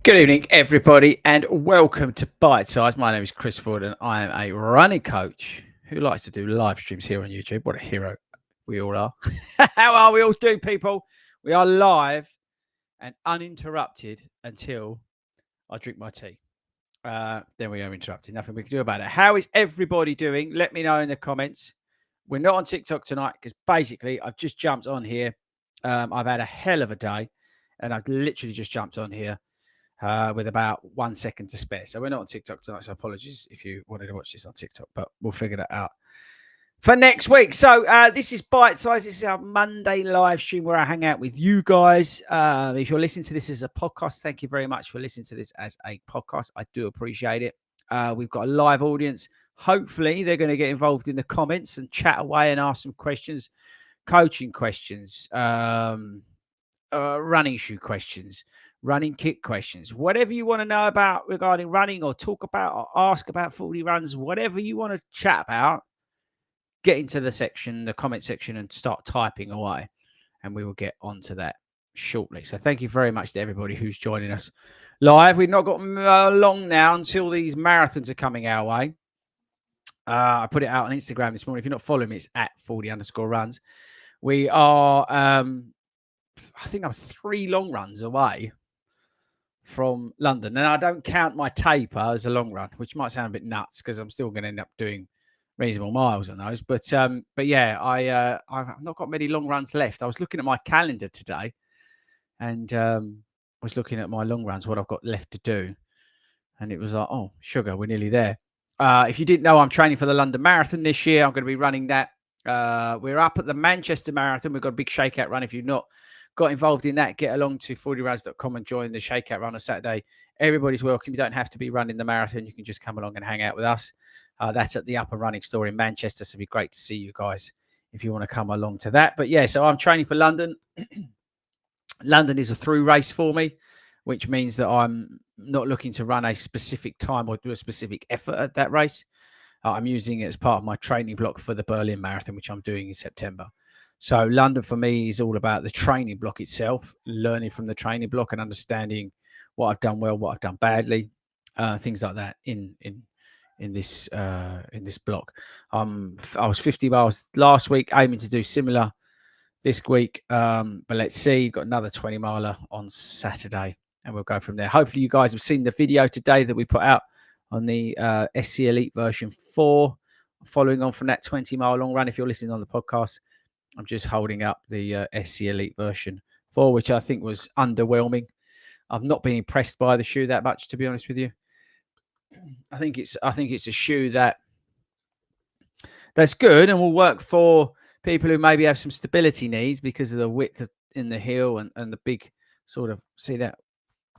Good evening, everybody, and welcome to Bite Size. My name is Chris Ford, and I am a running coach who likes to do live streams here on YouTube. What a hero we all are. How are we all doing, people? We are live and uninterrupted until I drink my tea. Then we are interrupted. Nothing we can do about it. How is everybody doing? Let me know in the comments. We're not on TikTok tonight because basically I've just jumped on here. I've had a hell of a day, and I've literally just jumped on here with about 1 second to spare. So we're not on TikTok tonight, so apologies if you wanted to watch this on TikTok, but we'll figure that out for next week. So this is Bite Size. This is our Monday live stream where I hang out with you guys. If you're listening to this as a podcast, thank you very much for listening to this as a podcast. I do appreciate it. We've got a live audience. Hopefully they're going to get involved in the comments and chat away and ask some questions, coaching questions, running shoe questions, running kit questions, whatever you want to know about regarding running or talk about or ask about 40 runs, whatever you want to chat about, get into the comment section and start typing away, and we will get onto that shortly. So thank you very much to everybody who's joining us live. We've not got long now until these marathons are coming our way. I put it out on Instagram this morning. If you're not following me, it's at 40_runs. We are, I think I'm 3 long runs away from London, and I don't count my taper as a long run, which might sound a bit nuts because I'm still going to end up doing reasonable miles on those. But yeah, I've not got many long runs left. I was looking at my calendar today, and was looking at my long runs, what I've got left to do, and it was like, oh, sugar, we're nearly there. If you didn't know, I'm training for the London Marathon this year. I'm going to be running that. We're up at the Manchester Marathon. We've got a big shakeout run. If you've not got involved in that, get along to fordyruns.com and join the shakeout run on Saturday. Everybody's welcome. You don't have to be running the marathon. You can just come along and hang out with us. That's at the Up and Running store in Manchester. So it'd be great to see you guys if you want to come along to that. But yeah, so I'm training for London. London is a through race for me, which means that I'm not looking to run a specific time or do a specific effort at that race. I'm using it as part of my training block for the Berlin Marathon, which I'm doing in September. So London for me is all about the training block itself, learning from the training block and understanding what I've done well, what I've done badly, things like that in this block. I was 50 miles last week, aiming to do similar this week, but let's see. Got another 20 miler on Saturday, and we'll go from there. Hopefully you guys have seen the video today that we put out on the SC Elite version 4, following on from that 20-mile long run. If you're listening on the podcast, I'm just holding up the SC Elite version 4, which I think was underwhelming. I've not been impressed by the shoe that much, to be honest with you. I think it's a shoe that's good and will work for people who maybe have some stability needs because of the width in the heel and the big sort of, see that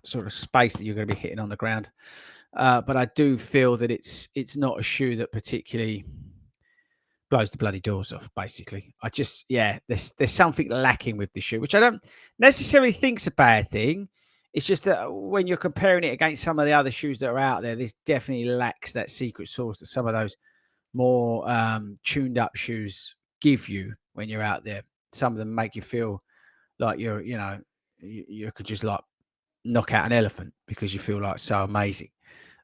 sort of space that you're going to be hitting on the ground. But I do feel that it's not a shoe that particularly blows the bloody doors off, basically. There's something lacking with the shoe, which I don't necessarily think's a bad thing. It's just that when you're comparing it against some of the other shoes that are out there, this definitely lacks that secret sauce that some of those more tuned up shoes give you when you're out there. Some of them make you feel like you could just like knock out an elephant because you feel like so amazing.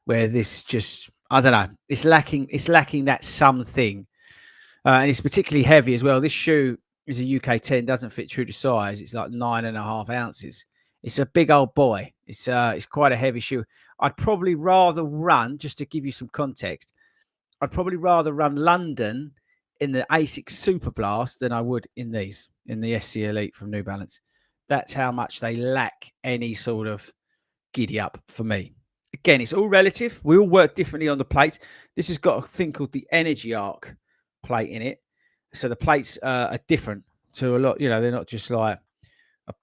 Where this just, I don't know, it's lacking that something. And it's particularly heavy as well. This shoe is a UK 10, doesn't fit true to size. It's like 9.5 ounces. It's a big old boy. It's quite a heavy shoe. I'd probably rather run, just to give you some context, I'd probably rather run London in the Asics Super Blast than I would in the SC Elite from New Balance. That's how much they lack any sort of giddy up for me. Again, it's all relative. We all work differently on the plates. This has got a thing called the Energy Arc plate in it. So the plates are different to a lot. They're not just like a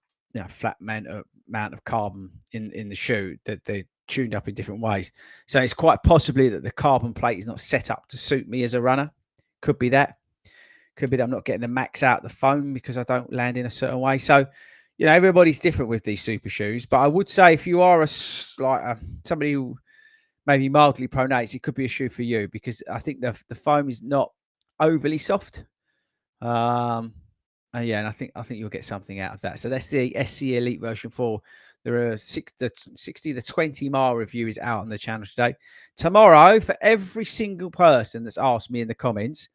flat amount of carbon in the shoe, that they're tuned up in different ways. So it's quite possibly that the carbon plate is not set up to suit me as a runner. Could be that. Could be that I'm not getting the max out of the foam because I don't land in a certain way. So, everybody's different with these super shoes. But I would say if you are somebody who maybe mildly pronates, it could be a shoe for you, because I think the foam is not overly soft. And I think you'll get something out of that. So that's the SC Elite version 4. There are the 20-mile review is out on the channel today. Tomorrow, for every single person that's asked me in the comments,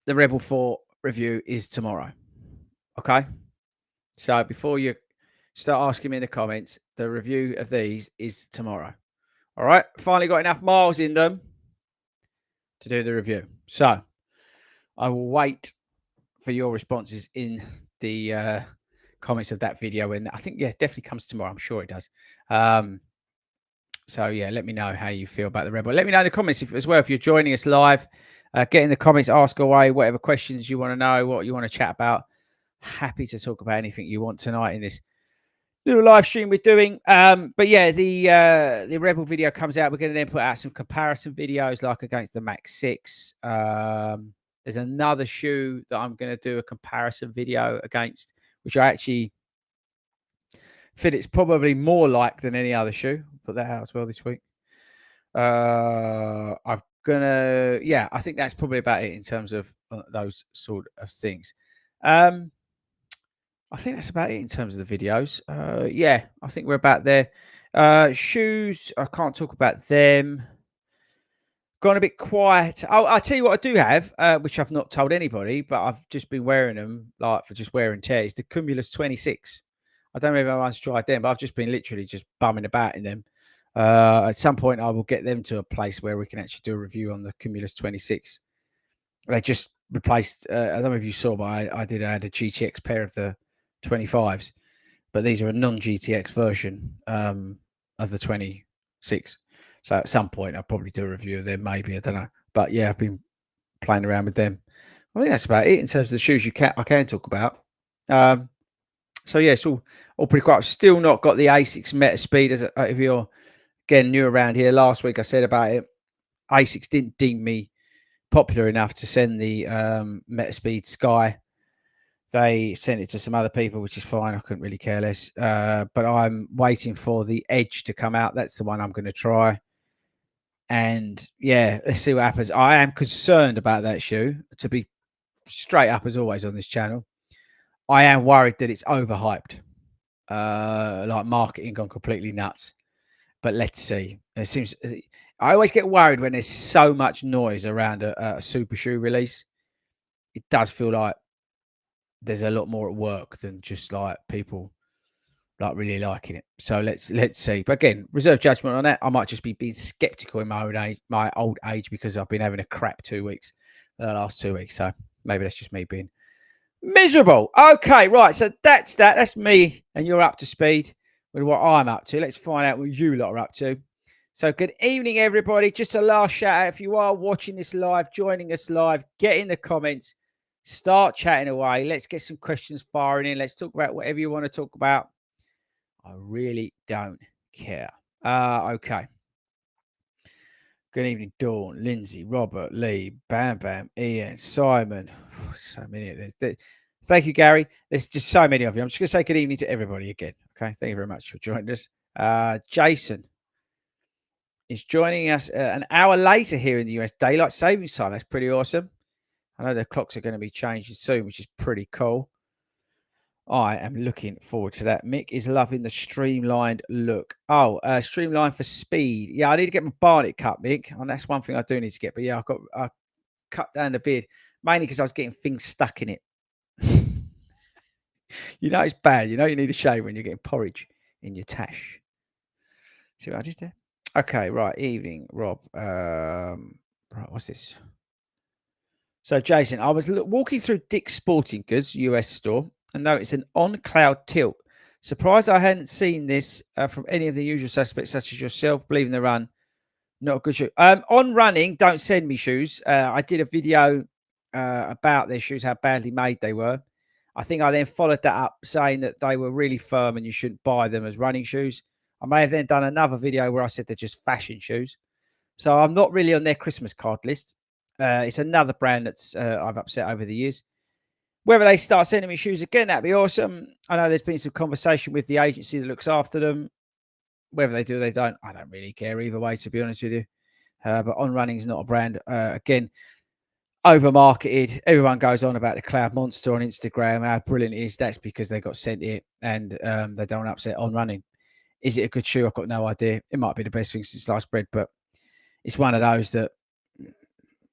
the Rebel 4 review is tomorrow. Okay? So before you start asking me in the comments, the review of these is tomorrow. All right? Finally got enough miles in them to do the review. So I will wait for your responses in the comments of that video. And I think, yeah, it definitely comes tomorrow. I'm sure it does. So, yeah, let me know how you feel about the Rebel. Let me know in the comments as well if you're joining us live. Get in the comments, ask away, whatever questions you want to know, what you want to chat about. Happy to talk about anything you want tonight in this little live stream we're doing. But yeah, the Rebel video comes out. We're going to then put out some comparison videos like against the Max 6. There's another shoe that I'm going to do a comparison video against, which I actually feel it's probably more like than any other shoe. Put that out as well this week. I think that's probably about it in terms of those sort of things. I think that's about it in terms of the videos. Yeah, I think we're about there. Shoes, I can't talk about them. Gone a bit quiet. I'll tell you what I do have, which I've not told anybody, but I've just been wearing them like for just wear and tear. It's the Cumulus 26. I don't know if anyone's tried them, but I've just been literally just bumming about in them. At some point, I will get them to a place where we can actually do a review on the Cumulus 26. They just replaced, I don't know if you saw, but I had a GTX pair of the 25s, but these are a non-GTX version of the 26. So at some point, I'll probably do a review of them, maybe, I don't know. But yeah, I've been playing around with them. I think that's about it in terms of the shoes I can talk about. So yeah, it's all pretty quiet. I've still not got the ASICS Meta Speed. If you're again new around here, last week I said about it. ASICS didn't deem me popular enough to send the Meta Speed Sky. They sent it to some other people, which is fine. I couldn't really care less. But I'm waiting for the Edge to come out. That's the one I'm going to try. And yeah, let's see what happens. I am concerned about that shoe, to be straight up as always on this channel. I am worried that it's overhyped. Like marketing gone completely nuts. But let's see. It seems I always get worried when there's so much noise around a super shoe release. It does feel like there's a lot more at work than just like people like really liking it. So let's see. But again, reserve judgment on that. I might just be being skeptical in my old age because I've been having a crap 2 weeks, the last 2 weeks. So maybe that's just me being miserable. Okay, right. So that's that. That's me, and you're up to speed with what I'm up to. Let's find out what you lot are up to. So good evening, everybody. Just a last shout out. If you are watching this live, joining us live, get in the comments, start chatting away. Let's get some questions firing in. Let's talk about whatever you want to talk about. I really don't care. Okay. Good evening, Dawn, Lindsay, Robert, Lee, Bam Bam, Ian, Simon. So many of them. Thank you, Gary. There's just so many of you. I'm just going to say good evening to everybody again. Okay. Thank you very much for joining us. Jason is joining us an hour later here in the US. Daylight savings time. That's pretty awesome. I know the clocks are going to be changing soon, which is pretty cool. I am looking forward to that. Mick is loving the streamlined look. Oh, streamlined for speed. Yeah, I need to get my barnet cut, Mick. And that's one thing I do need to get. But yeah, I cut down the beard, mainly because I was getting things stuck in it. You know it's bad. You know you need a shave when you're getting porridge in your tash. See what I did there? Okay, right. Evening, Rob. Right, what's this? So, Jason, I was walking through Dick's Sporting Goods US store and noticed an on-cloud tilt. Surprised I hadn't seen this from any of the usual suspects, such as yourself. Believing the run, not a good shoe. On running, don't send me shoes. I did a video about their shoes, how badly made they were. I think I then followed that up saying that they were really firm and you shouldn't buy them as running shoes. I may have then done another video where I said they're just fashion shoes. So I'm not really on their Christmas card list. It's another brand that's I've upset over the years. Whether they start sending me shoes again, that'd be awesome. I know there's been some conversation with the agency that looks after them. Whether they do or they don't, I don't really care either way, to be honest with you. But On Running is not a brand. Again, over marketed. Everyone goes on about the cloud monster on Instagram, how brilliant it is. That's because they got sent it and they don't upset on running. Is it a good shoe? I've got no idea. It might be the best thing since sliced bread, but it's one of those that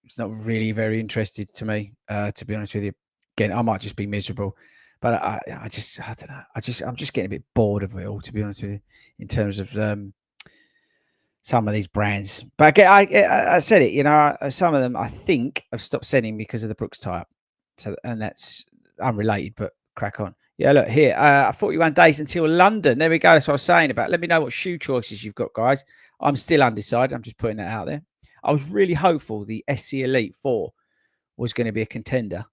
it's not really very interested to me, to be honest with you. Again, I might just be miserable, but I don't know. I'm just getting a bit bored of it all, to be honest with you, in terms of some of these brands. But again, I said it, some of them I think have stopped selling because of the Brooks tie-up. So, and that's unrelated, but crack on. Yeah, look here. 41 days until London. There we go. That's what I was saying about. Let me know what shoe choices you've got, guys. I'm still undecided. I'm just putting that out there. I was really hopeful the SC Elite 4 was going to be a contender,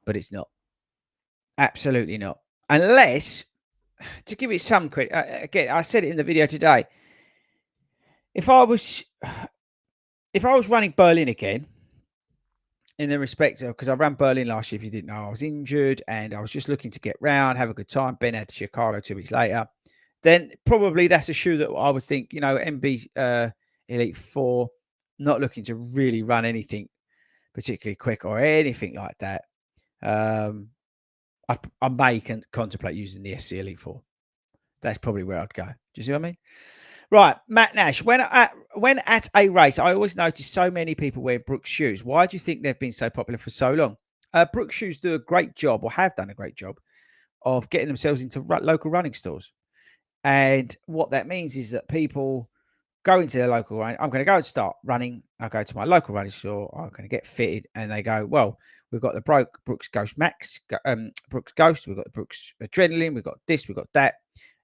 but it's not. Absolutely not. Unless, to give it some credit, again, I said it in the video today. If I was running Berlin again, in the respect of, because I ran Berlin last year, if you didn't know, I was injured and I was just looking to get round, have a good time. Ben had to Chicago 2 weeks later. Then probably that's a shoe that I would think, MB Elite 4, not looking to really run anything particularly quick or anything like that. I may contemplate using the SC Elite 4. That's probably where I'd go. Do you see what I mean? Right, Matt Nash. When at a race, I always notice so many people wearing Brooks shoes. Why do you think they've been so popular for so long? Brooks shoes do a great job, or have done a great job, of getting themselves into local running stores. And what that means is that people go into their local run. I'm going to go and start running. I'll go to my local running store. I'm going to get fitted, and they go, well, we've got the Brooks Ghost Max, Brooks Ghost. We've got the Brooks Adrenaline. We've got this. We've got that.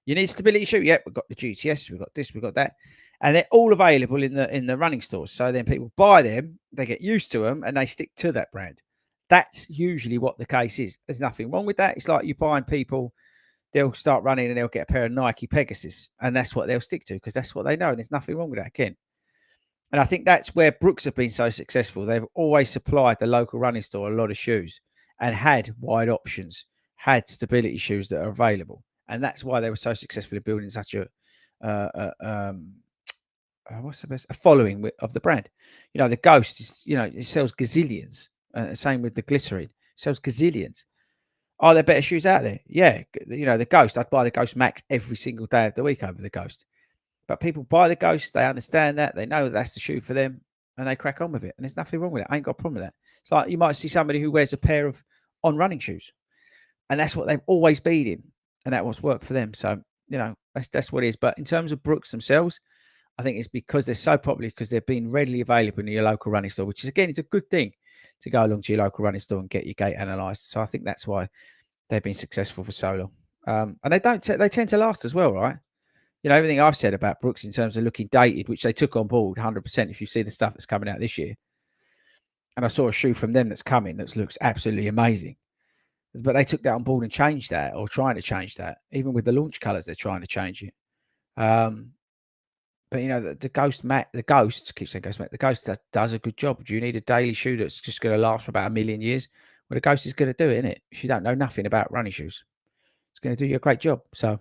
You need a stability shoe? Yep, we've got the GTS, we've got this, we've got that. And they're all available in the running stores. So then people buy them, they get used to them, and they stick to that brand. That's usually what the case is. There's nothing wrong with that. It's like you find people, they'll start running and they'll get a pair of Nike Pegasus, and that's what they'll stick to because that's what they know. And there's nothing wrong with that, again. And I think that's where Brooks have been so successful. They've always supplied the local running store a lot of shoes and had wide options, had stability shoes that are available. And that's why they were so successful in building such a what's the best, a following of the brand. The Ghost is, it sells gazillions. Same with the Glycerin, sells gazillions. Are there better shoes out there? Yeah, the Ghost. I'd buy the Ghost Max every single day of the week over the Ghost. But people buy the Ghost. They understand that. They know that's the shoe for them, and they crack on with it. And there's nothing wrong with it. I ain't got a problem with that. It's like you might see somebody who wears a pair of on running shoes, and that's what they've always been in. And that was worked for them. So, that's what it is. But in terms of Brooks themselves, I think it's because they're so popular because they've been readily available in your local running store, which is, again, it's a good thing to go along to your local running store and get your gait analysed. So I think that's why they've been successful for so long. And they tend to last as well, right? Everything I've said about Brooks in terms of looking dated, which they took on board 100% if you see the stuff that's coming out this year. And I saw a shoe from them that's coming that looks absolutely amazing. But they took that on board and changed that, or trying to change that. Even with the launch colours, they're trying to change it. But the Ghost Mac, the Ghost, keep saying Ghost Mac, the Ghost does a good job. Do you need a daily shoe that's just going to last for about 1,000,000 years? Well, the Ghost is going to do it, isn't it? If you don't know nothing about running shoes, it's going to do you a great job. So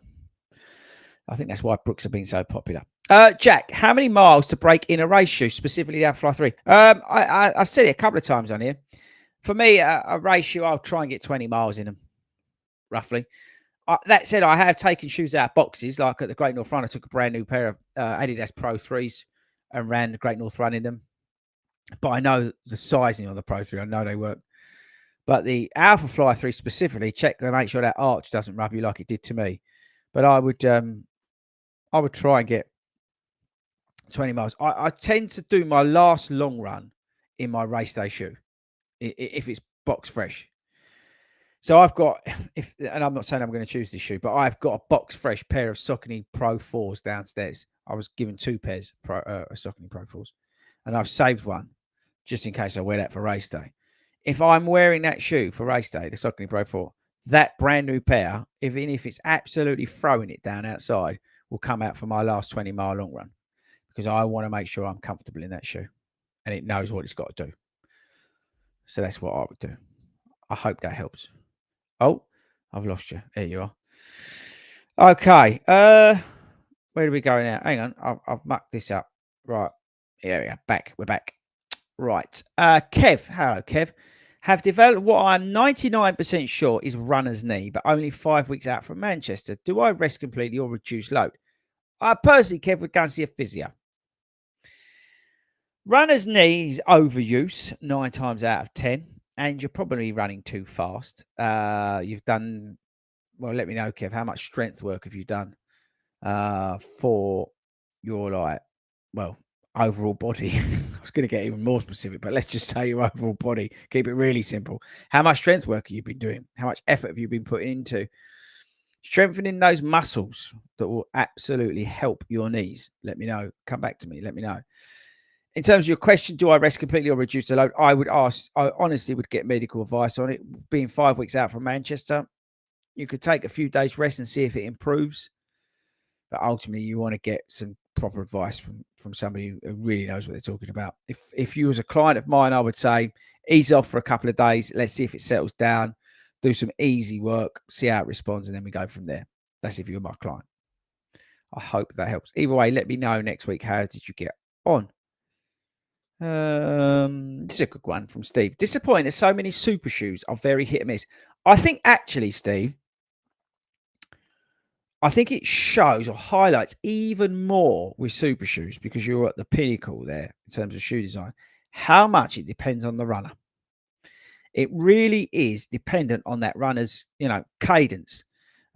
I think that's why Brooks have been so popular. Jack, how many miles to break in a race shoe, specifically the Alpha 3? I've said it a couple of times on here. For me, a race shoe, I'll try and get 20 miles in them, roughly. That said, I have taken shoes out of boxes. Like at the Great North Run, I took a brand new pair of Adidas Pro 3s and ran the Great North Run in them. But I know the sizing on the Pro 3. I know they work. But the Alpha Fly 3 specifically, check to make sure that arch doesn't rub you like it did to me. But I would try and get 20 miles. I tend to do my last long run in my race day shoe if it's box fresh. So I've got, and I'm not saying I'm going to choose this shoe, but I've got a box fresh pair of Saucony Pro 4s downstairs. I was given 2 pairs of Saucony Pro 4s, and I've saved one just in case I wear that for race day. If I'm wearing that shoe for race day, the Saucony Pro 4, that brand new pair, even if it's absolutely throwing it down outside, will come out for my last 20-mile long run because I want to make sure I'm comfortable in that shoe and it knows what it's got to do. So that's what I would do. I hope that helps. Oh, I've lost you. There you are. Okay. Where do we go now? Hang on. I've mucked this up. Right. Here we are. Back. We're back. Right. Kev, hello, Kev. Have developed what I'm 99% sure is runner's knee, but only 5 weeks out from Manchester. Do I rest completely or reduce load? I personally, Kev, would go and see a physio. Runner's knee is overuse 9 times out of 10, and you're probably running too fast. You've done, well, let me know, Kev, how much strength work have you done for your, like, well, overall body? I was going to get even more specific, but let's just say your overall body. Keep it really simple. How much strength work have you been doing? How much effort have you been putting into strengthening those muscles that will absolutely help your knees? Let me know. Come back to me. Let me know. In terms of your question, do I rest completely or reduce the load? I would ask, I honestly would get medical advice on it. Being 5 weeks out from Manchester, you could take a few days rest and see if it improves. But ultimately, you want to get some proper advice from somebody who really knows what they're talking about. If you was a client of mine, I would say ease off for a couple of days. Let's see if it settles down. Do some easy work, see how it responds, and then we go from there. That's if you're my client. I hope that helps. Either way, let me know next week. How did you get on? This is a good one from Steve. Disappointing that so many super shoes are very hit and miss. I think actually, Steve, I think it shows or highlights even more with super shoes because you're at the pinnacle there in terms of shoe design, how much it depends on the runner. It really is dependent on that runner's, cadence,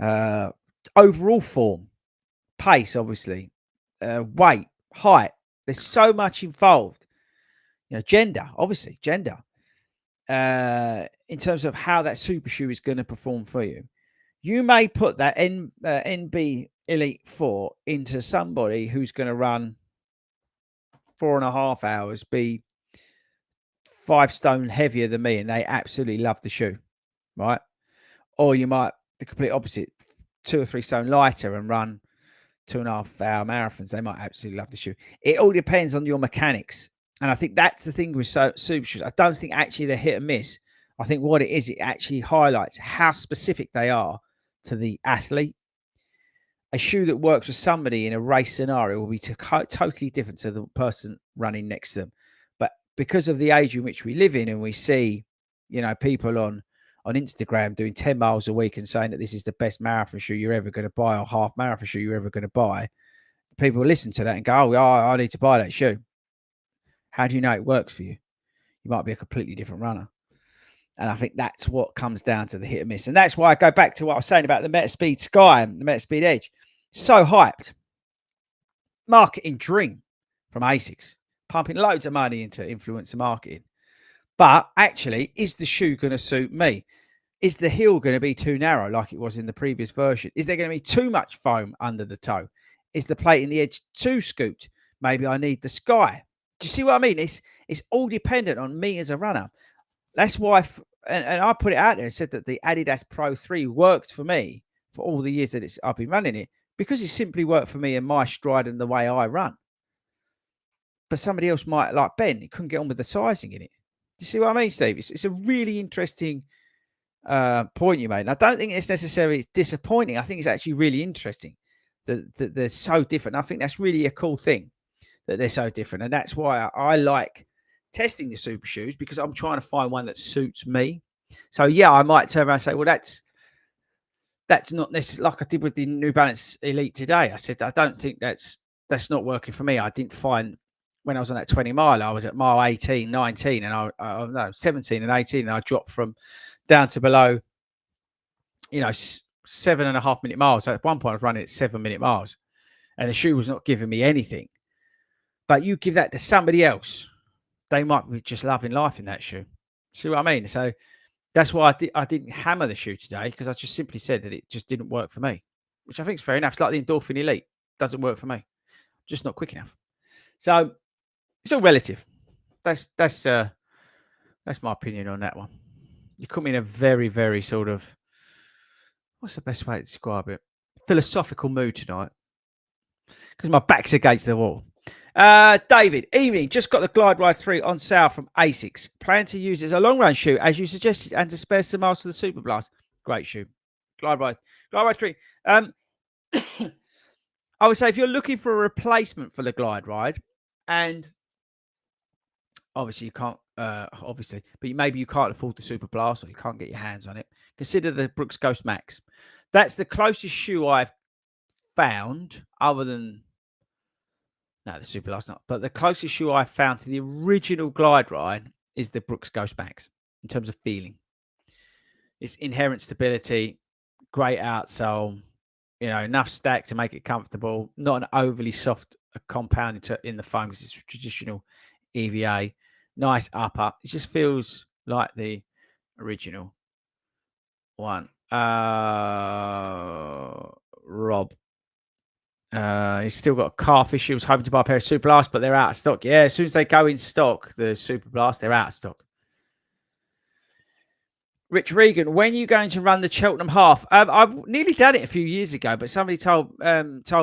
uh, overall form, pace, obviously, weight, height. There's so much involved. Gender, obviously, gender, in terms of how that super shoe is going to perform for you. You may put that NB Elite 4 into somebody who's going to run 4.5 hours, be 5 stone heavier than me, and they absolutely love the shoe, right? Or you might the complete opposite, 2 or 3 stone lighter and run 2.5 hour marathons. They might absolutely love the shoe. It all depends on your mechanics. And I think that's the thing with super shoes. I don't think actually they're hit and miss. I think what it is, it actually highlights how specific they are to the athlete. A shoe that works for somebody in a race scenario will be totally different to the person running next to them. But because of the age in which we live in, and we see, people on Instagram doing 10 miles a week and saying that this is the best marathon shoe you're ever going to buy or half marathon shoe you're ever going to buy, people listen to that and go, oh, I need to buy that shoe. How do you know it works for you? You might be a completely different runner. And I think that's what comes down to the hit and miss. And that's why I go back to what I was saying about the Metaspeed Sky and the Metaspeed Edge. So hyped. Marketing dream from ASICS. Pumping loads of money into influencer marketing. But actually, is the shoe going to suit me? Is the heel going to be too narrow like it was in the previous version? Is there going to be too much foam under the toe? Is the plate in the edge too scooped? Maybe I need the Sky. Do you see what I mean? It's all dependent on me as a runner. That's why, and I put it out there and said that the Adidas Pro 3 worked for me for all the years that I've been running it, because it simply worked for me and my stride and the way I run. But somebody else might, like Ben, he couldn't get on with the sizing in it. Do you see what I mean, Steve? It's a really interesting point you made. And I don't think it's necessarily disappointing. I think it's actually really interesting that they're so different. I think that's really a cool thing, that they're so different. And that's why I like testing the super shoes, because I'm trying to find one that suits me. So yeah, I might turn around and say, well, that's not necessarily, like I did with the New Balance Elite today. I said, I don't think that's not working for me. I didn't find, when I was on that 20 mile, I was at mile 18, 19, and no, 17 and 18, and I dropped from down to below, 7.5 minute miles. So at one point I was running at 7 minute miles, and the shoe was not giving me anything. But you give that to somebody else, they might be just loving life in that shoe. See what I mean? So that's why I didn't hammer the shoe today, because I just simply said that it just didn't work for me, which I think is fair enough. It's like the Endorphin Elite. Doesn't work for me. Just not quick enough. So it's all relative. That's my opinion on that one. You put me in a very, very sort of, what's the best way to describe it? Philosophical mood tonight, because my back's against the wall. David, evening. Just got the Glide Ride 3 on sale from ASICS. Plan to use it as a long run shoe, as you suggested, and to spare some miles for the Super Blast. Great shoe. Glide Ride 3. I would say if you're looking for a replacement for the Glide Ride, and Obviously, you can't. Obviously, but maybe you can't afford the Super Blast, or you can't get your hands on it. Consider the Brooks Ghost Max. That's the closest shoe I've found, other than no, the Super Blast not. But the closest shoe I found to the original Glide Ride is the Brooks Ghost Max in terms of feeling. It's inherent stability, great outsole, enough stack to make it comfortable, not an overly soft compound in the foam because it's traditional EVA. Nice upper. It just feels like the original one. Rob. He's still got a calf issue. He was hoping to buy a pair of Super Blast, but they're out of stock. Yeah, as soon as they go in stock, the Super Blast, they're out of stock. Rich Regan, when are you going to run the Cheltenham Half? I've nearly done it a few years ago, but somebody told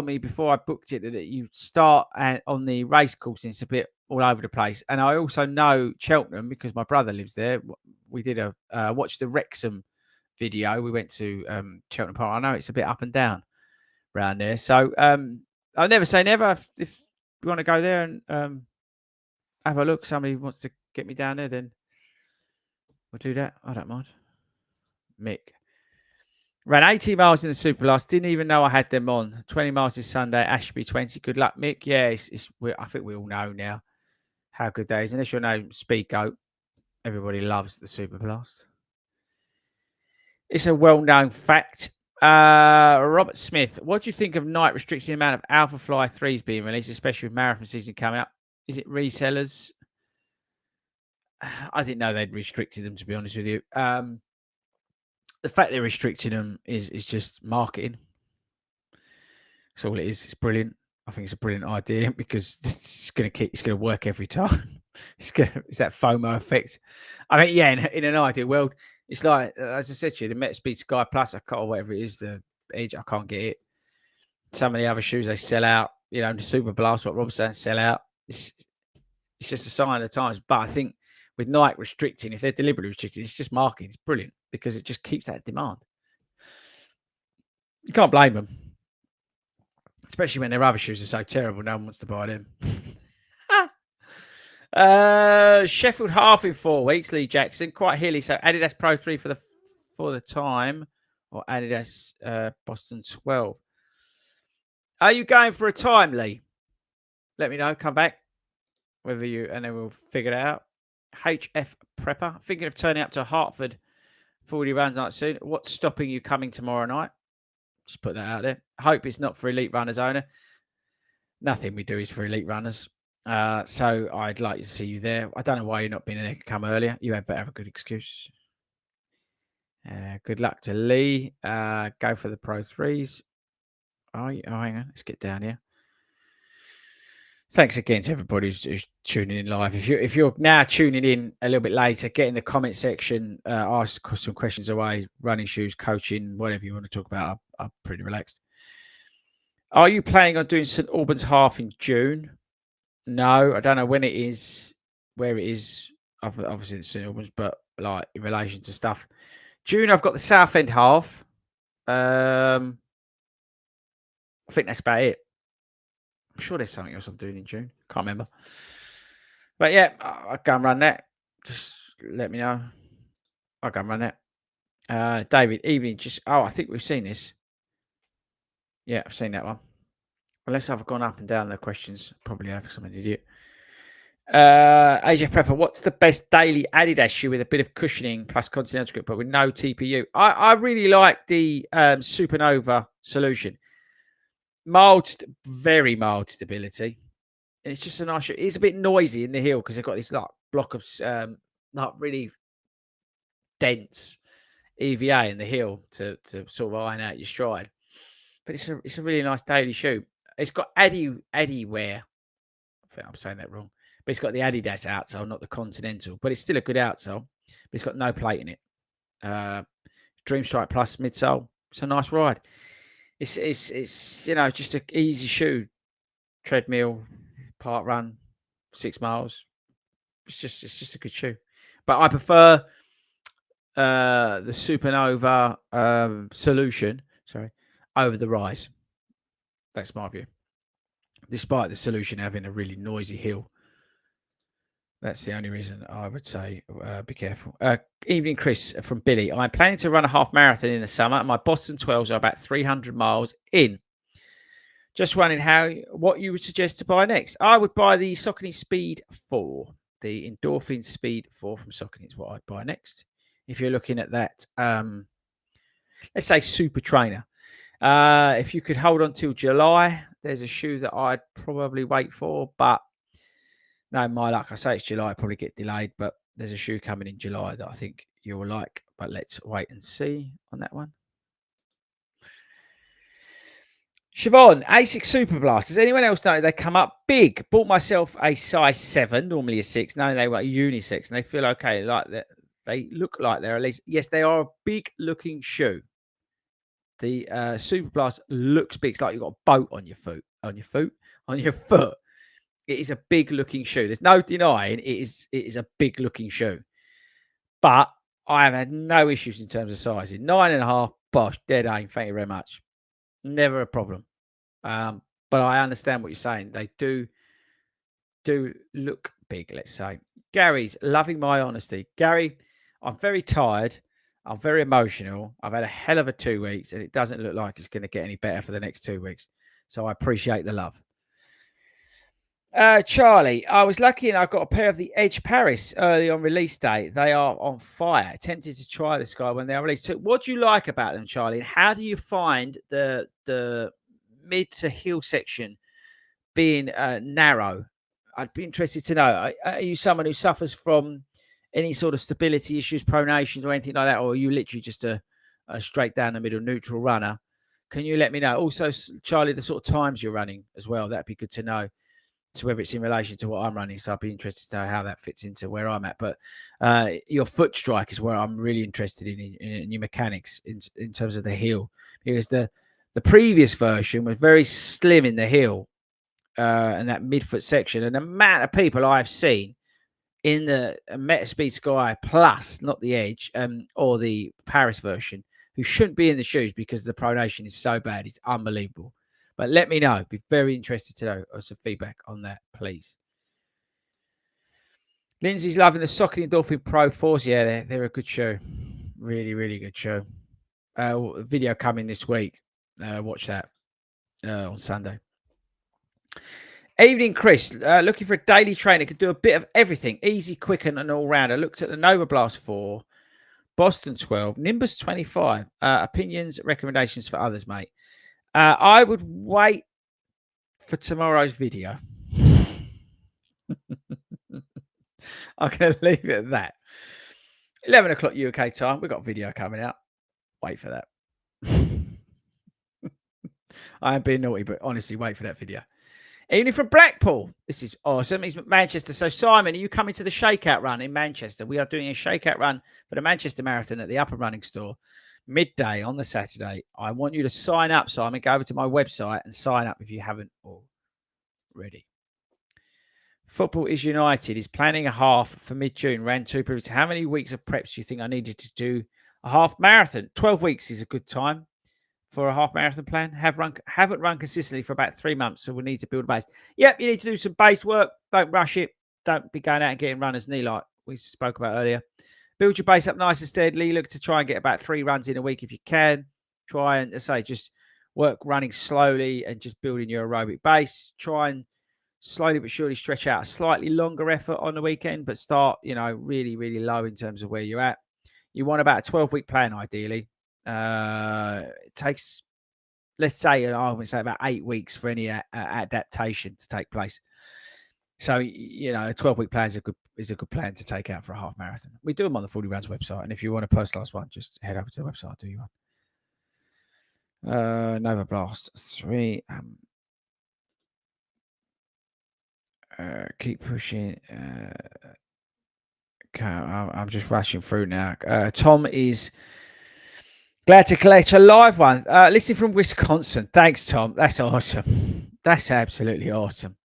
me before I booked it that you start on the race course and it's a bit all over the place. And I also know Cheltenham because my brother lives there. We did watch the Wrexham video. We went to Cheltenham Park. I know it's a bit up and down around there. So I'll never say never. If you want to go there and have a look, somebody wants to get me down there, then we'll do that. I don't mind. Mick. Ran 80 miles in the Super Blast. Didn't even know I had them on. 20 miles this Sunday. Ashby 20. Good luck, Mick. Yeah, I think we all know now how good that is. Unless you're no speed goat, everybody loves the Super Blast. It's a well-known fact. Robert Smith, what do you think of Nike restricting the amount of Alpha Fly 3s being released, especially with marathon season coming up? Is it resellers? I didn't know they'd restricted them, to be honest with you. The fact they're restricting them is just marketing. That's all it is. It's brilliant. I think it's a brilliant idea because it's going to work every time. It's that FOMO effect. I mean, yeah, in an ideal world, it's like, as I said to you, the Meta Speed Sky Plus, or whatever it is, the Edge, I can't get it. Some of the other shoes, they sell out. The Super Blast, what Rob's saying, sell out. It's just a sign of the times. But I think with Nike restricting, if they're deliberately restricting, it's just marketing. It's brilliant because it just keeps that demand. You can't blame them. Especially when their other shoes are so terrible, no one wants to buy them. Sheffield half in 4 weeks, Lee Jackson. Quite hilly. So Adidas Pro 3 for the time, or Adidas Boston 12. Are you going for a time, Lee? Let me know. Come back. And then we'll figure it out. HF Prepper. Thinking of turning up to Hartford 40 rounds night soon. What's stopping you coming tomorrow night? Just put that out there. Hope it's not for elite runners owner. Nothing we do is for elite runners. So I'd like to see you there. I don't know why you're not being able to come earlier. You better have a good excuse. Good luck to Lee. Go for the Pro 3s. Oh, hang on. Let's get down here. Thanks again to everybody who's tuning in live. If you're now tuning in a little bit later, get in the comment section, ask some questions away, running shoes, coaching, whatever you want to talk about. I'm pretty relaxed. Are you planning on doing St Albans half in June? No, I don't know when it is, where it is. Obviously it's St Albans, but like in relation to stuff. June, I've got the Southend half. I think that's about it. I'm sure there's something else I'm doing in June. Can't remember. But yeah, I'll go and run that. Just let me know. I'll go and run that. David, evening. I think we've seen this. Yeah, I've seen that one. Unless I've gone up and down the questions. Probably have because I'm an idiot. AJ Prepper, what's the best daily Adidas shoe with a bit of cushioning plus continental grip but with no TPU? I really like the Supernova solution. Very mild stability. And it's just a nice shoe. It's a bit noisy in the heel because they've got this block of really dense EVA in the heel to sort of iron out your stride. But it's a really nice daily shoe. It's got Addy wear. I think I'm saying that wrong. But it's got the Adidas outsole, not the Continental. But it's still a good outsole. But it's got no plate in it. Dreamstrike Plus midsole. It's a nice ride. It's just an easy shoe. Treadmill, park run, 6 miles. It's just a good shoe. But I prefer the Supernova solution, over the Rise. That's my view. Despite the solution having a really noisy heel. That's the only reason I would say be careful. Evening, Chris from Billy. I'm planning to run a half marathon in the summer. My Boston 12s are about 300 miles in. Just wondering what you would suggest to buy next. I would buy the Saucony Speed 4. The Endorphin Speed 4 from Saucony is what I'd buy next. If you're looking at that, let's say Super Trainer. If you could hold on till July, there's a shoe that I'd probably wait for. But no, my luck, I say it's July, it'll probably get delayed. But there's a shoe coming in July that I think you'll like. But let's wait and see on that one. Siobhan, Asics Super Blast. Does anyone else know they come up big? Bought myself a size 7, normally a 6. No, they were unisex, and they feel okay. Like that, they look like they're at least. Yes, they are a big looking shoe. The Super Blast looks big. It's like you've got a boat on your foot. On your foot. It is a big looking shoe. There's no denying it is a big looking shoe. But I have had no issues in terms of sizing. 9.5, bosh, dead aim. Thank you very much. Never a problem. But I understand what you're saying. They do look big, let's say. Gary's loving my honesty. Gary, I'm very tired. I'm very emotional. I've had a hell of a 2 weeks, and it doesn't look like it's going to get any better for the next 2 weeks. So I appreciate the love. Charlie, I was lucky and I got a pair of the Edge Paris early on release day. They are on fire. Tempted to try this guy when they are released. So what do you like about them, Charlie? And how do you find the mid to heel section being narrow? I'd be interested to know. Are you someone who suffers from any sort of stability issues, pronations, or anything like that, or are you literally just a straight down the middle neutral runner? Can you let me know? Also, Charlie, the sort of times you're running as well. That'd be good to know. So whether it's in relation to what I'm running, so I'd be interested to know how that fits into where I'm at. But your foot strike is where I'm really interested in your mechanics in terms of the heel, because the previous version was very slim in the heel and that midfoot section, and the amount of people I've seen in the Metaspeed Sky Plus, not the Edge, or the Paris version, who shouldn't be in the shoes because the pronation is so bad. It's unbelievable. But let me know. Be very interested to know some feedback on that, please. Lindsay's loving the Saucony Endorphin Pro 4s. Yeah, they're a good show. Really, really good show. Video coming this week. Watch that on Sunday. Evening, Chris. Looking for a daily trainer. Could do a bit of everything. Easy, quick, and an all-rounder. Looked at the Nova Blast 4, Boston 12, Nimbus 25. Opinions, recommendations for others, mate. I would wait for tomorrow's video. I'm going to leave it at that. 11 o'clock UK time. We've got a video coming out. Wait for that. I am being naughty, but honestly, wait for that video. Even from Blackpool. This is awesome. He's Manchester. So, Simon, are you coming to the Shakeout Run in Manchester? We are doing a Shakeout Run for the Manchester Marathon at the Upper Running Store. Midday on the Saturday. I want you to sign up, Simon. Go over to my website and sign up if you haven't already. Football is United is planning a half for mid-June. Ran 2 previous. How many weeks of preps do you think I needed to do a half marathon? 12 weeks is a good time for a half marathon plan. Haven't run consistently for about 3 months, so we need to build a base. Yep, you need to do some base work. Don't rush it. Don't be going out and getting runners knee like we spoke about earlier. Build your base up nice and steadily. Look to try and get about 3 runs in a week if you can. Try and, as I say, just work running slowly and just building your aerobic base. Try and slowly but surely stretch out a slightly longer effort on the weekend, but start, really, really low in terms of where you're at. You want about a 12-week plan, ideally. It takes, let's say, I would say about 8 weeks for any adaptation to take place. So, a 12-week plan is a good plan to take out for a half marathon. We do them on the 40 Rounds website. And if you want to personalize one, just head over to the website. I'll do you one. Nova Blast 3. Keep pushing. Okay, I'm just rushing through now. Tom is glad to collect a live one. Listening from Wisconsin. Thanks, Tom. That's awesome. That's absolutely awesome.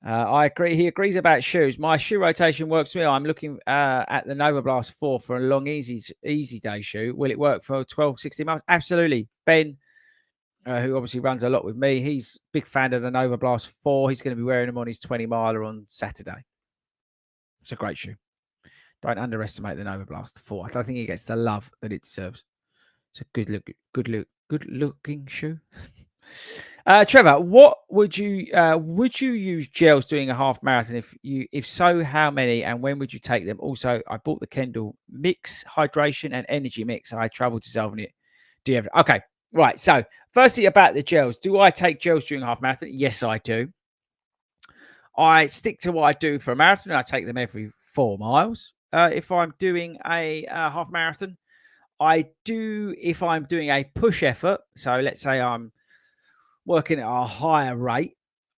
I agree. He agrees about shoes. My shoe rotation works for me. I'm looking at the Nova Blast 4 for a long, easy day shoe. Will it work for 12, 16 months? Absolutely. Ben, who obviously runs a lot with me, he's a big fan of the Nova Blast 4. He's going to be wearing them on his 20 miler on Saturday. It's a great shoe. Don't underestimate the Nova Blast 4. I don't think it gets the love that it deserves. It's a good looking shoe. Trevor, what would you use gels doing a half marathon? If so, how many and when would you take them? Also, I bought the Kendall Mix Hydration and Energy Mix. I had trouble dissolving it. Do you ever? Okay, right. So, firstly, about the gels. Do I take gels during a half marathon? Yes, I do. I stick to what I do for a marathon. I take them every 4 miles. If I'm doing a half marathon, I do if I'm doing a push effort. So let's say I'm working at a higher rate,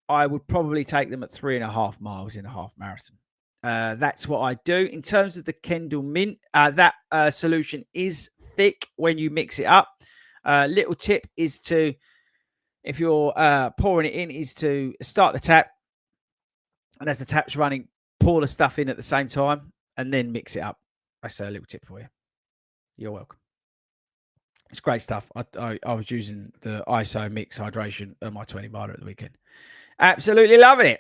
I would probably take them at 3.5 miles in a half marathon. That's what I do. In terms of the Kendall Mint, that solution is thick when you mix it up. Little tip is to, if you're pouring it in, is to start the tap, and as the tap's running, pour the stuff in at the same time, and then mix it up. That's a little tip for you. You're welcome. It's great stuff. I was using the ISO Mix Hydration on my 20 miler at the weekend. Absolutely loving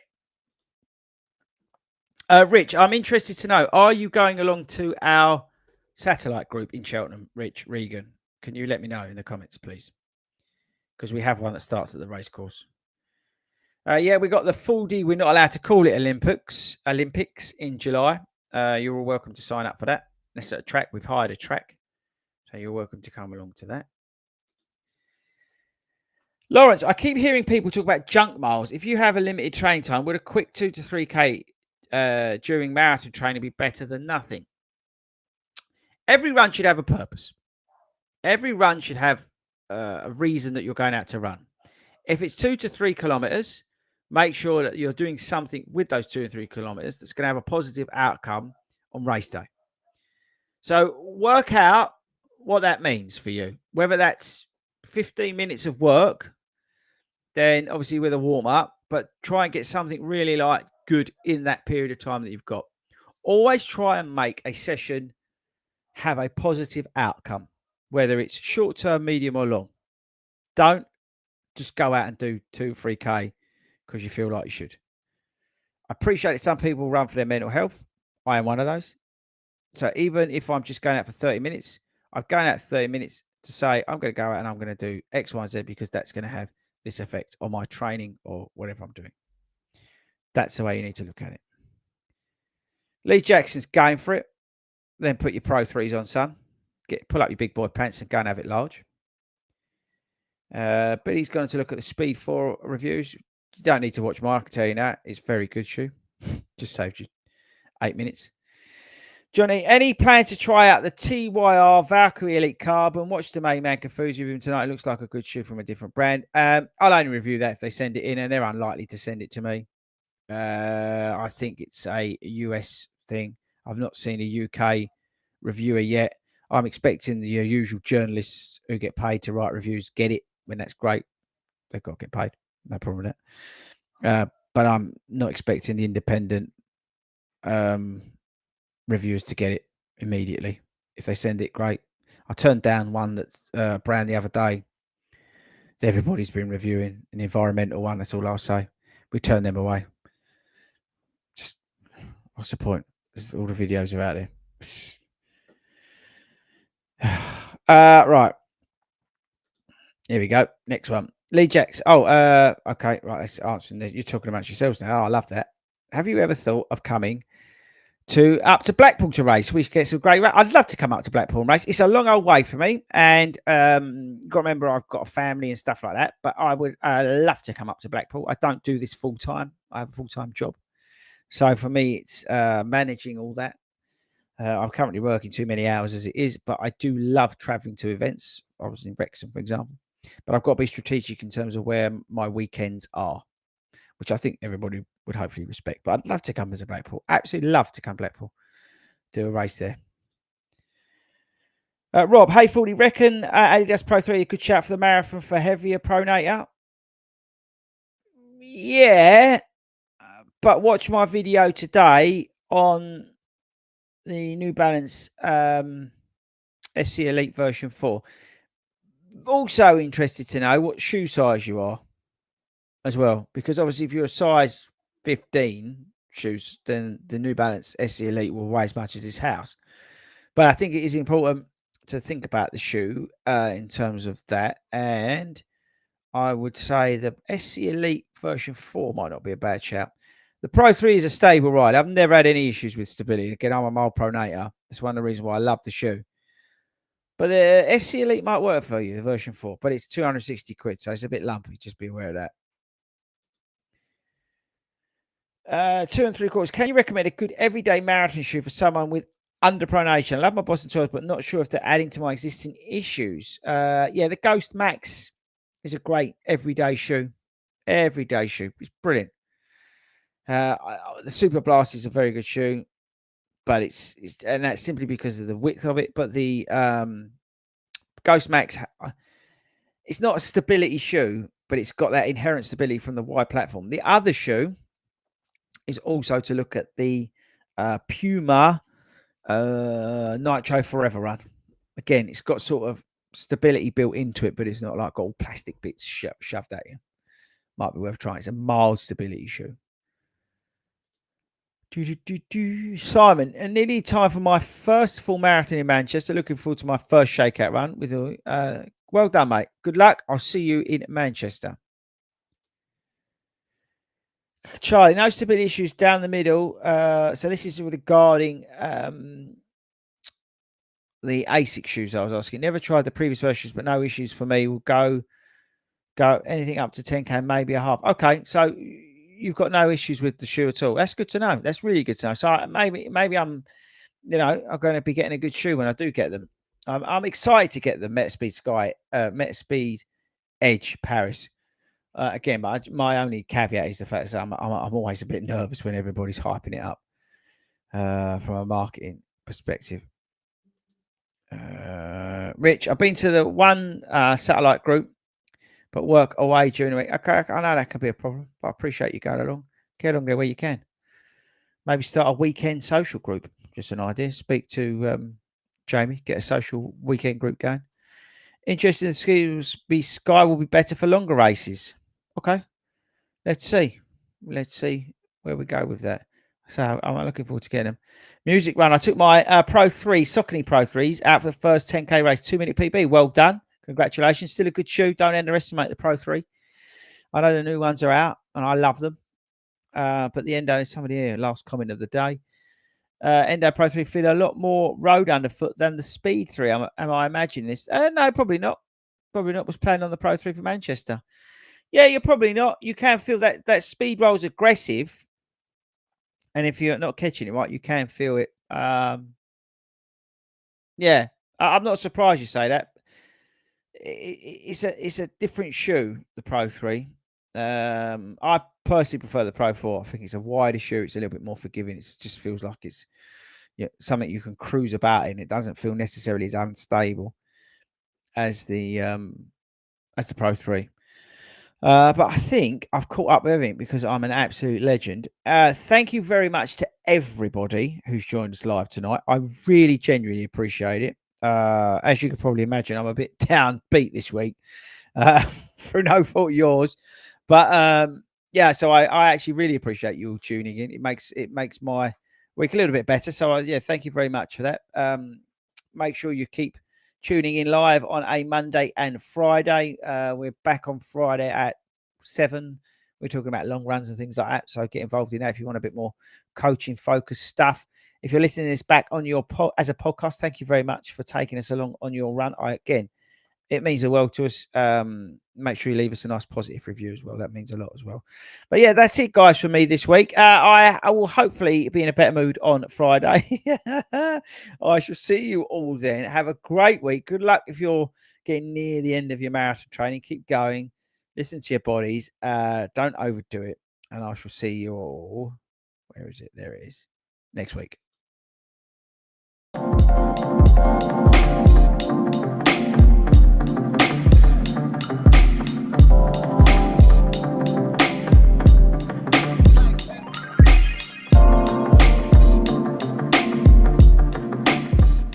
it. Rich, I'm interested to know, are you going along to our satellite group in Cheltenham? Rich Regan, can you let me know in the comments, please? Because we have one that starts at the racecourse. Yeah, we got the FORDY. We're not allowed to call it Olympics in July. You're all welcome to sign up for that. That's at a track. We've hired a track. So you're welcome to come along to that. Lawrence, I keep hearing people talk about junk miles. If you have a limited training time, would a quick 2 to 3K during marathon training be better than nothing? Every run should have a purpose. Every run should have a reason that you're going out to run. If it's 2 to 3 kilometers, make sure that you're doing something with those 2 and 3 kilometers that's going to have a positive outcome on race day. So work out what that means for you, whether that's 15 minutes of work, then obviously with a warm up, but try and get something really like good in that period of time that you've got. Always try and make a session have a positive outcome, whether it's short term, medium, or long. Don't just go out and do 2, 3K because you feel like you should. I appreciate that some people run for their mental health. I am one of those. So even if I'm just going out for 30 minutes, I'm going out for 30 minutes to say, I'm going to go out and I'm going to do X, Y, and Z because that's going to have this effect on my training or whatever I'm doing. That's the way you need to look at it. Lee Jackson's going for it. Then put your Pro 3s on, son. Pull up your big boy pants and go and have it large. But he's going to look at the Speed 4 reviews. You don't need to watch mine, I can tell you that. It's a very good shoe. Just saved you 8 minutes. Johnny, any plan to try out the TYR Valkyrie Elite Carbon? Watch the main man Kafuzi with him tonight. It looks like a good shoe from a different brand. I'll only review that if they send it in, and they're unlikely to send it to me. I think it's a US thing. I've not seen a UK reviewer yet. I'm expecting the usual journalists who get paid to write reviews get it when that's great. They've got to get paid. No problem with that. But I'm not expecting the independent reviewers to get it immediately. If they send it, great. I turned down one that's brand the other day. Everybody's been reviewing an environmental one. That's all I'll say. We turned them away. Just, what's the point? All the videos are out there. Right. Here we go. Next one. Lee Jacks. Oh, okay. Right. That's answering. You're talking about yourselves now. Oh, I love that. Have you ever thought of coming up to Blackpool to race? We get some great. I'd love to come up to Blackpool and race. It's a long old way for me, and got to remember I've got a family and stuff like that. But I would love to come up to Blackpool. I don't do this full time. I have a full time job, so for me it's managing all that. I'm currently working too many hours as it is, but I do love traveling to events. I was in Wrexham, for example, but I've got to be strategic in terms of where my weekends are, which I think everybody would hopefully respect. But I'd love to come to Blackpool. Absolutely love to come to Blackpool. Do a race there. Rob, hey, 40, reckon Adidas Pro 3 a good shout for the marathon for heavier pronator? Yeah, but watch my video today on the New Balance SC Elite version 4. Also interested to know what shoe size you are as well, because obviously if you're a size 15, shoes, then the New Balance SE Elite will weigh as much as this house. But I think it is important to think about the shoe in terms of that. And I would say the SE Elite version 4 might not be a bad shout. The Pro 3 is a stable ride. I've never had any issues with stability. Again, I'm a mile pronator. That's one of the reasons why I love the shoe. But the SE Elite might work for you, the version 4. But it's 260 quid, so it's a bit lumpy. Just be aware of that. 2 3/4. Can you recommend a good everyday marathon shoe for someone with underpronation? I love my Boston toys, but not sure if they're adding to my existing issues. Yeah, the Ghost Max is a great everyday shoe. Everyday shoe. It's brilliant. The Super Blast is a very good shoe, but it's and that's simply because of the width of it. But the Ghost Max, it's not a stability shoe, but it's got that inherent stability from the wide platform. The other shoe is also to look at the Puma Nitro Forever Run. Again, it's got sort of stability built into it, but it's not like got all plastic bits shoved at you. Might be worth trying. It's a mild stability shoe. Simon, and nearly time for my first full marathon in Manchester. Looking forward to my first shakeout run. With well done, mate. Good luck. I'll see you in Manchester. Charlie, no stability issues down the middle. So this is regarding the ASIC shoes I was asking. Never tried the previous versions, but no issues for me. Will go anything up to 10k, maybe a half. Okay, so you've got no issues with the shoe at all. That's good to know. That's really good to know. So maybe I'm, I'm going to be getting a good shoe when I do get them. I'm excited to get the Metaspeed Edge Paris. Again, my only caveat is the fact that I'm always a bit nervous when everybody's hyping it up from a marketing perspective. Rich, I've been to the one satellite group, but work away during the week. Okay, I know that can be a problem, but I appreciate you going along. Get along there where you can. Maybe start a weekend social group. Just an idea. Speak to Jamie, get a social weekend group going. Interesting skills. Sky will be better for longer races. Okay, let's see. Let's see where we go with that. So I'm looking forward to getting them. Music run. I took my Pro 3, Saucony Pro 3s out for the first 10k race, 2-minute PB. Well done. Congratulations. Still a good shoe. Don't underestimate the Pro 3. I know the new ones are out and I love them. But the Endo is somebody here. Last comment of the day. Endo Pro 3 feel a lot more road underfoot than the Speed 3. Am I imagining this? No, probably not. Probably not. Was planning on the Pro 3 for Manchester. Yeah, you're probably not. You can feel that speed roll's aggressive. And if you're not catching it right, you can feel it. Yeah, I'm not surprised you say that. It's a different shoe, the Pro 3. I personally prefer the Pro 4. I think it's a wider shoe. It's a little bit more forgiving. It just feels like it's something you can cruise about in. It doesn't feel necessarily as unstable as the Pro 3. But I think I've caught up with everything because I'm an absolute legend. Thank you very much to everybody who's joined us live tonight. I really genuinely appreciate it. As you can probably imagine, I'm a bit downbeat this week through no fault of yours. But yeah, so I actually really appreciate you all tuning in. It makes my week a little bit better. So yeah, thank you very much for that. Make sure you keep tuning in live on a Monday and Friday. We're back on Friday at 7. We're talking about long runs and things like that. So get involved in that if you want a bit more coaching focused stuff. If you're listening to this back on your as a podcast, thank you very much for taking us along on your run. Again, it means the world to us. Make sure you leave us a nice positive review as well. That means a lot as well. But yeah, that's it, guys, for me this week. I will hopefully be in a better mood on Friday. I shall see you all then. Have a great week. Good luck if you're getting near the end of your marathon training. Keep going. Listen to your bodies. Don't overdo it. And I shall see you all. Where is it? There it is. Next week.